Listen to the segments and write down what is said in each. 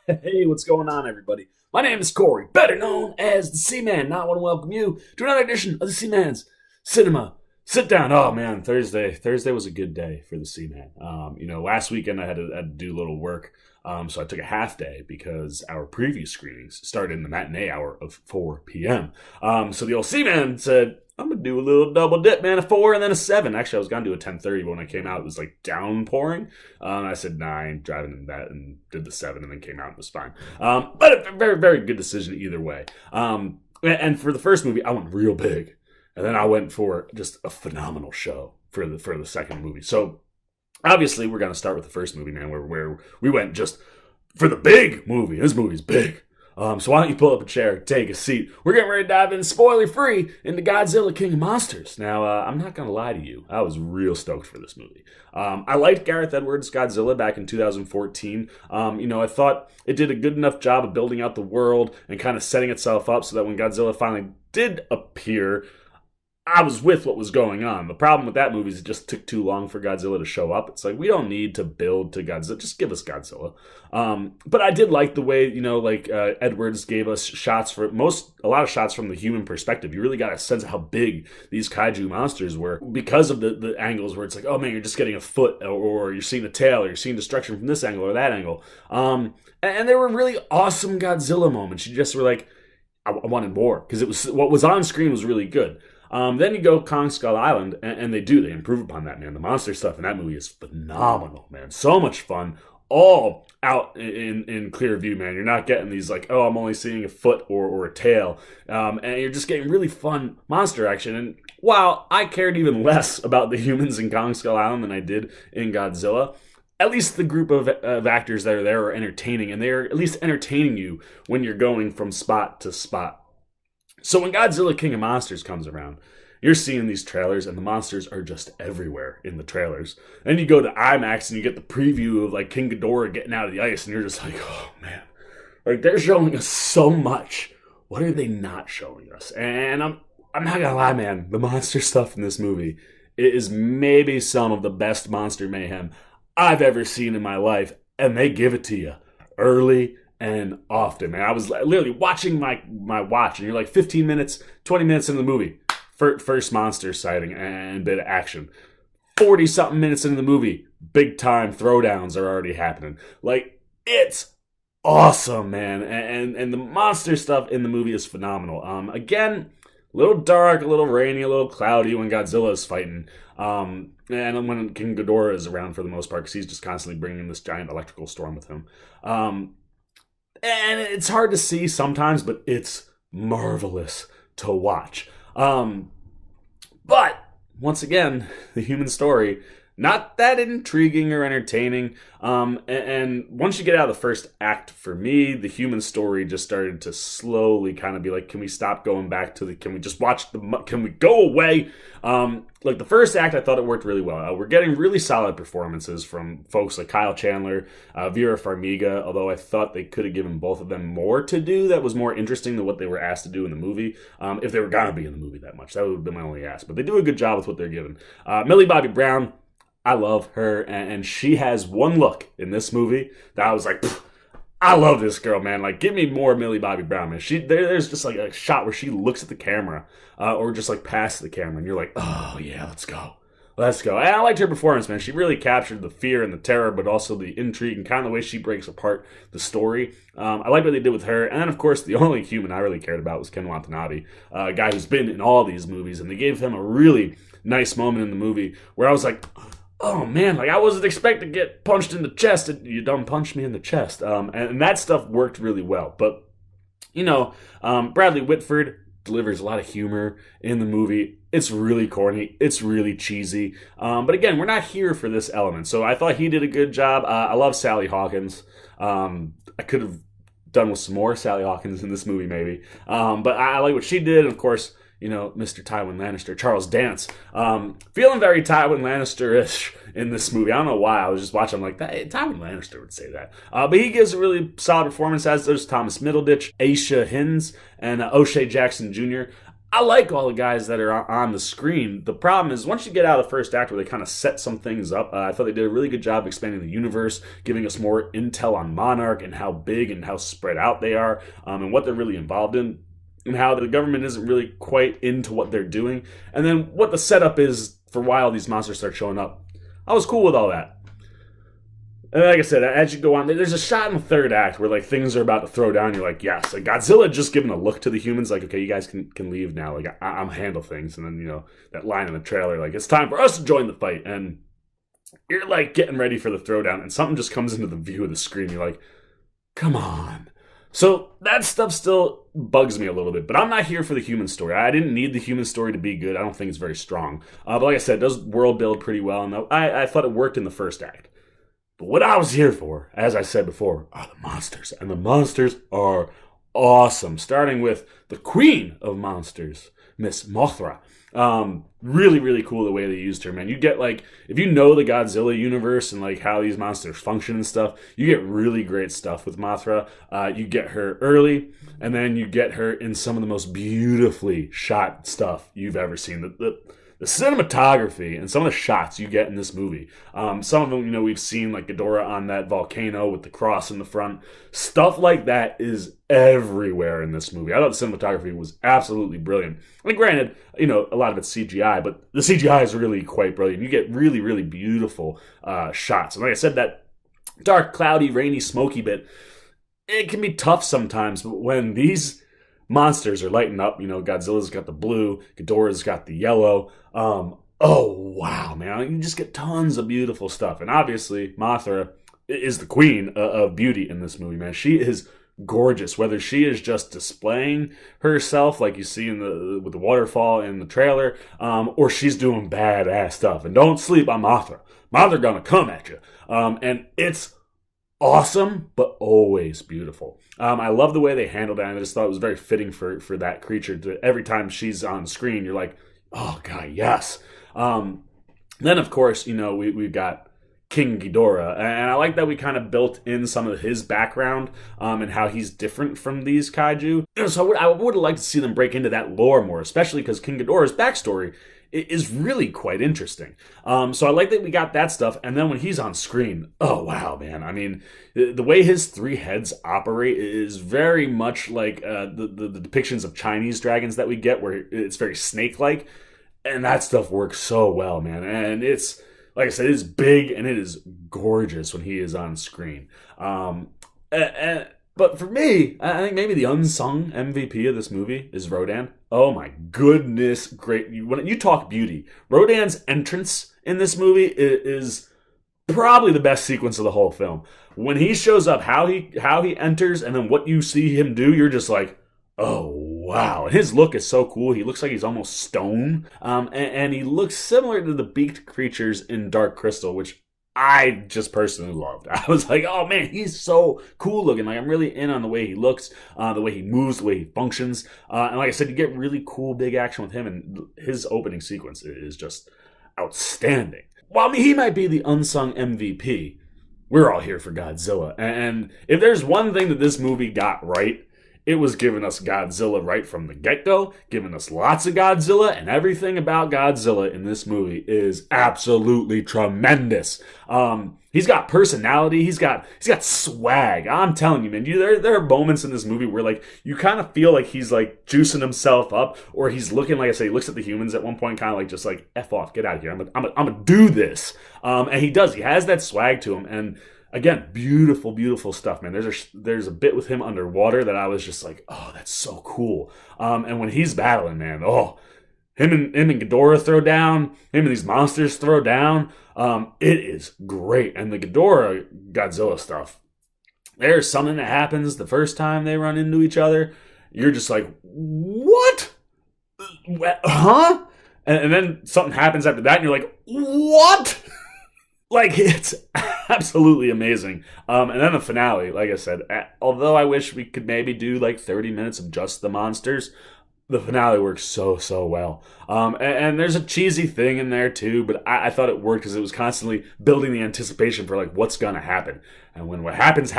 Hey, what's going on, everybody? My name is Corey, better known as the Seaman. Now I want to welcome you to another edition of the Seaman's Cinema Sit Down. Oh man, Thursday was a good day for the Seaman. Last weekend I had to do a little work, so I took a half day because our preview screenings started in the matinee hour of 4 p.m. So the old Seaman said, I'm gonna do a little double dip, man, a 4 and then a 7. Actually, I was gonna do a 10:30, but when I came out, it was like downpouring. I said, nah, I ain't driving in that, and did the 7, and then came out and was fine. But a very, very good decision either way. And for the first movie, I went real big, and then I went for just a phenomenal show for the second movie. So obviously, we're gonna start with the first movie, man, where we went just for the big movie. This movie's big. So why don't you pull up a chair, take a seat. We're getting ready to dive in spoiler-free into Godzilla King of Monsters. Now, I'm not going to lie to you. I was real stoked for this movie. I liked Gareth Edwards' Godzilla back in 2014. I thought it did a good enough job of building out the world and kind of setting itself up so that when Godzilla finally did appear, I was with what was going on. The problem with that movie is it just took too long for Godzilla to show up. It's like, we don't need to build to Godzilla. Just give us Godzilla. But I did like the way, Edwards gave us a lot of shots from the human perspective. You really got a sense of how big these kaiju monsters were because of the angles where it's like, oh man, you're just getting a foot, or you're seeing a tail, or you're seeing destruction from this angle or that angle. And there were really awesome Godzilla moments. You just were like, I wanted more, because it was what was on screen was really good. Then you go Kong Skull Island, and they improve upon that, man. The monster stuff in that movie is phenomenal, man. So much fun, all out in clear view, man. You're not getting these like, oh, I'm only seeing a foot or a tail, and you're just getting really fun monster action. And while I cared even less about the humans in Kong Skull Island than I did in Godzilla, at least the group of actors that are there are entertaining, and they're at least entertaining you when you're going from spot to spot. So when Godzilla King of Monsters comes around, you're seeing these trailers, and the monsters are just everywhere in the trailers. Then you go to IMAX, and you get the preview of like King Ghidorah getting out of the ice, and you're just like, oh man, like they're showing us so much. What are they not showing us? And I'm not gonna lie, man, the monster stuff in this movie is maybe some of the best monster mayhem I've ever seen in my life, and they give it to you early and often, man. I was literally watching my watch, and you're like 15 minutes, 20 minutes into the movie, first monster sighting and bit of action. 40-something minutes into the movie, big time throwdowns are already happening. Like, it's awesome, man. And the monster stuff in the movie is phenomenal. Again, a little dark, a little rainy, a little cloudy when Godzilla is fighting. And when King Ghidorah is around for the most part, because he's just constantly bringing this giant electrical storm with him. And it's hard to see sometimes, but it's marvelous to watch. But, once again, the human story, not that intriguing or entertaining. And once you get out of the first act, for me, the human story just started to slowly kind of be like, can we stop going back to can we just watch can we go away? Like the first act, I thought it worked really well. We're getting really solid performances from folks like Kyle Chandler, Vera Farmiga, although I thought they could have given both of them more to do that was more interesting than what they were asked to do in the movie. If they were going to be in the movie that much, that would have been my only ask. But they do a good job with what they're given. Millie Bobby Brown, I love her, and she has one look in this movie that I was like, I love this girl, man. Like, give me more Millie Bobby Brown, man. There's just like a shot where she looks at the camera, or just like past the camera, and you're like, oh yeah, let's go. And I liked her performance, man. She really captured the fear and the terror, but also the intrigue and kind of the way she breaks apart the story. I like what they did with her. And then, of course, the only human I really cared about was Ken Watanabe, a guy who's been in all these movies, and they gave him a really nice moment in the movie where I was like, oh man, like I wasn't expecting to get punched in the chest, and you done punched me in the chest. And that stuff worked really well. But, Bradley Whitford delivers a lot of humor in the movie. It's really corny. It's really cheesy. But again, we're not here for this element. So I thought he did a good job. I love Sally Hawkins. I could have done with some more Sally Hawkins in this movie, maybe. But I like what she did. And of course, Mr. Tywin Lannister, Charles Dance. Feeling very Tywin Lannister-ish in this movie. I don't know why. I was just watching, I'm like, Tywin Lannister would say that. But he gives a really solid performance, as does Thomas Middleditch, Aisha Hinds, and O'Shea Jackson Jr. I like all the guys that are on the screen. The problem is once you get out of the first act where they kind of set some things up, I thought they did a really good job expanding the universe, giving us more intel on Monarch and how big and how spread out they are, and what they're really involved in, and how the government isn't really quite into what they're doing, and then what the setup is for why all these monsters start showing up. I was cool with all that. And like I said, as you go on, there's a shot in the third act where like things are about to throw down. You're like, yes. Like Godzilla just giving a look to the humans, like, okay, you guys can leave now. Like I'm handle things. And then that line in the trailer, like it's time for us to join the fight. And you're like getting ready for the throwdown, and something just comes into the view of the screen. You're like, come on. So that stuff still bugs me a little bit, but I'm not here for the human story. I didn't need the human story to be good. I don't think it's very strong. But like I said, it does world build pretty well, and I thought it worked in the first act. But what I was here for, as I said before, are the monsters. And the monsters are awesome. Starting with the queen of monsters, Miss Mothra. Really, really cool the way they used her, man. You get, like, if you know the Godzilla universe and, like, how these monsters function and stuff, you get really great stuff with Mothra. You get her early, and then you get her in some of the most beautifully shot stuff you've ever seen. The cinematography and some of the shots you get in this movie. Some of them, we've seen like Ghidorah on that volcano with the cross in the front. Stuff like that is everywhere in this movie. I thought the cinematography was absolutely brilliant. I mean, granted, a lot of it's CGI, but the CGI is really quite brilliant. You get really, really beautiful shots. And like I said, that dark, cloudy, rainy, smoky bit, it can be tough sometimes, but when these monsters are lighting up, Godzilla's got the blue, Ghidorah's got the yellow. Oh, wow, man. You just get tons of beautiful stuff. And obviously, Mothra is the queen of beauty in this movie, man. She is gorgeous. Whether she is just displaying herself like you see with the waterfall in the trailer, or she's doing badass stuff. And don't sleep on Mothra. Mothra gonna come at you. And it's awesome, but always beautiful. I love the way they handled it. I just thought it was very fitting for that creature. Every time she's on screen, you're like, oh, God, yes. Then, of course, we've got King Ghidorah. And I like that we kind of built in some of his background and how he's different from these kaiju. So I would have liked to see them break into that lore more, especially because King Ghidorah's backstory is really quite interesting. So I like that we got that stuff. And then when he's on screen, oh, wow, man. I mean, the way his three heads operate is very much like the depictions of Chinese dragons that we get, where it's very snake-like. And that stuff works so well, man. And it's, like I said, it's big and it is gorgeous when he is on screen. But for me, I think maybe the unsung MVP of this movie is Rodan. Oh my goodness, great. When you talk beauty, Rodan's entrance in this movie is probably the best sequence of the whole film. When he shows up, how he enters, and then what you see him do, you're just like, oh wow. And his look is so cool. He looks like he's almost stone. And he looks similar to the beaked creatures in Dark Crystal, which I just personally loved. I was like, oh man, he's so cool looking. Like, I'm really in on the way he looks, the way he moves, the way he functions. And like I said, you get really cool big action with him, and his opening sequence is just outstanding. While he might be the unsung MVP, we're all here for Godzilla. And if there's one thing that this movie got right, it was giving us Godzilla right from the get-go, giving us lots of Godzilla, and everything about Godzilla in this movie is absolutely tremendous. He's got personality, he's got swag. I'm telling you, man, there are moments in this movie where like you kind of feel like he's like juicing himself up, or he's looking, like I say, he looks at the humans at one point, kind of like just like F off, get out of here. I'm gonna do this. And he does. He has that swag to him, and again, beautiful, beautiful stuff, man. There's a bit with him underwater that I was just like, oh, that's so cool. And when he's battling, man, oh, him and Ghidorah throw down, him and these monsters throw down. It is great. And the Ghidorah Godzilla stuff, there's something that happens the first time they run into each other. You're just like, what? Huh? And then something happens after that, and you're like, what? Like, it's absolutely amazing. And then the finale, like I said, although I wish we could maybe do like 30 minutes of just the monsters, the finale works so, so well. And there's a cheesy thing in there too, but I thought it worked because it was constantly building the anticipation for like what's going to happen. And when what happens,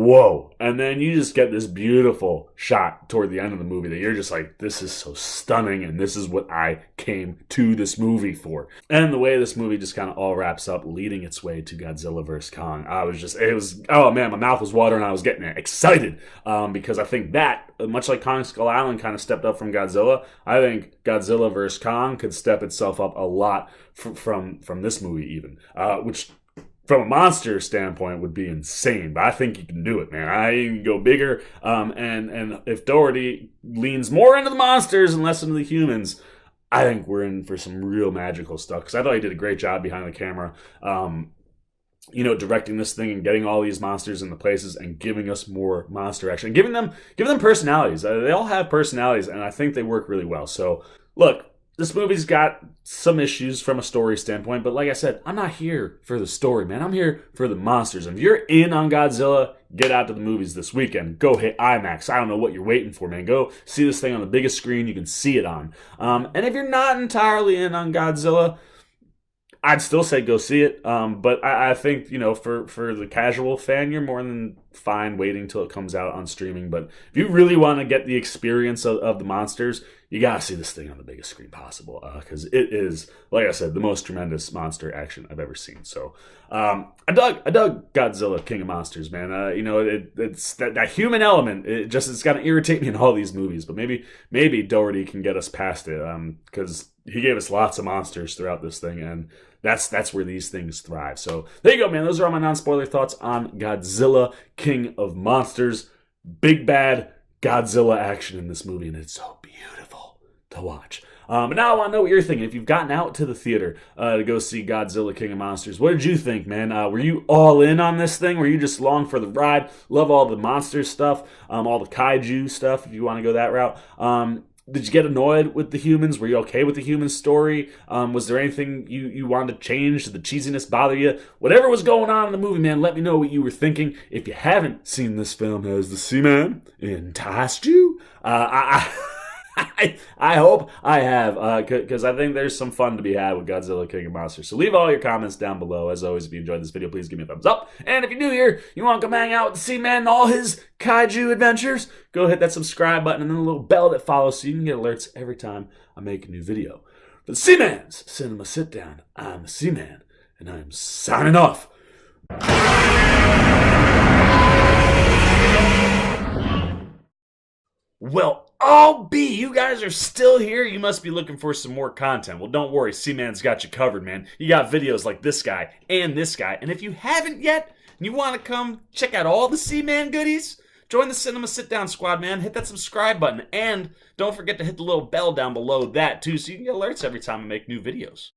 whoa. And then you just get this beautiful shot toward the end of the movie that you're just like, this is so stunning, and this is what I came to this movie for. And the way this movie just kind of all wraps up, leading its way to Godzilla vs. Kong, oh man, my mouth was watering. I was getting excited because I think that, much like Kong Skull Island kind of stepped up from Godzilla, I think Godzilla vs. Kong could step itself up a lot from this movie even, which from a monster standpoint would be insane, but I think you can do it, man. You can go bigger, and if Doherty leans more into the monsters and less into the humans, I think we're in for some real magical stuff, because I thought he did a great job behind the camera, directing this thing and getting all these monsters into places and giving us more monster action, giving them personalities. They all have personalities, and I think they work really well. So, look, this movie's got some issues from a story standpoint, but like I said, I'm not here for the story, man. I'm here for the monsters. And if you're in on Godzilla, get out to the movies this weekend. Go hit IMAX. I don't know what you're waiting for, man. Go see this thing on the biggest screen you can see it on. And if you're not entirely in on Godzilla, I'd still say go see it, but I think, for the casual fan, you're more than fine waiting till it comes out on streaming. But if you really want to get the experience of the monsters, you gotta see this thing on the biggest screen possible, because it is, like I said, the most tremendous monster action I've ever seen. So I dug Godzilla King of Monsters, man. It's that human element. It's gonna irritate me in all these movies, but maybe Doherty can get us past it, because he gave us lots of monsters throughout this thing, and that's where these things thrive. So there you go, man. Those are all my non-spoiler thoughts on Godzilla King of Monsters. Big bad Godzilla action in this movie, and it's so beautiful to watch. But now I want to know what you're thinking. If you've gotten out to the theater to go see Godzilla King of Monsters, what did you think, man? Were you all in on this thing? Were you just along for the ride? Love all the monster stuff, all the kaiju stuff, if you want to go that route. Did you get annoyed with the humans? Were you okay with the human story? Was there anything you wanted to change? Did the cheesiness bother you? Whatever was going on in the movie, man, let me know what you were thinking. If you haven't seen this film, has the Seaman enticed you? I hope I have, because I think there's some fun to be had with Godzilla King of Monsters. So leave all your comments down below. As always, if you enjoyed this video, please give me a thumbs up. And if you're new here, you want to come hang out with the Seaman and all his kaiju adventures, go hit that subscribe button and then the little bell that follows so you can get alerts every time I make a new video. For the Seaman's Cinema Sit Down, I'm the Seaman, and I'm signing off. Well, you guys are still here? You must be looking for some more content. Well, don't worry, Seaman's got you covered, man. You got videos like this guy and this guy. And if you haven't yet, and you want to come check out all the Seaman goodies, join the Cinema Sit Down squad, man. Hit that subscribe button. And don't forget to hit the little bell down below that, too, so you can get alerts every time I make new videos.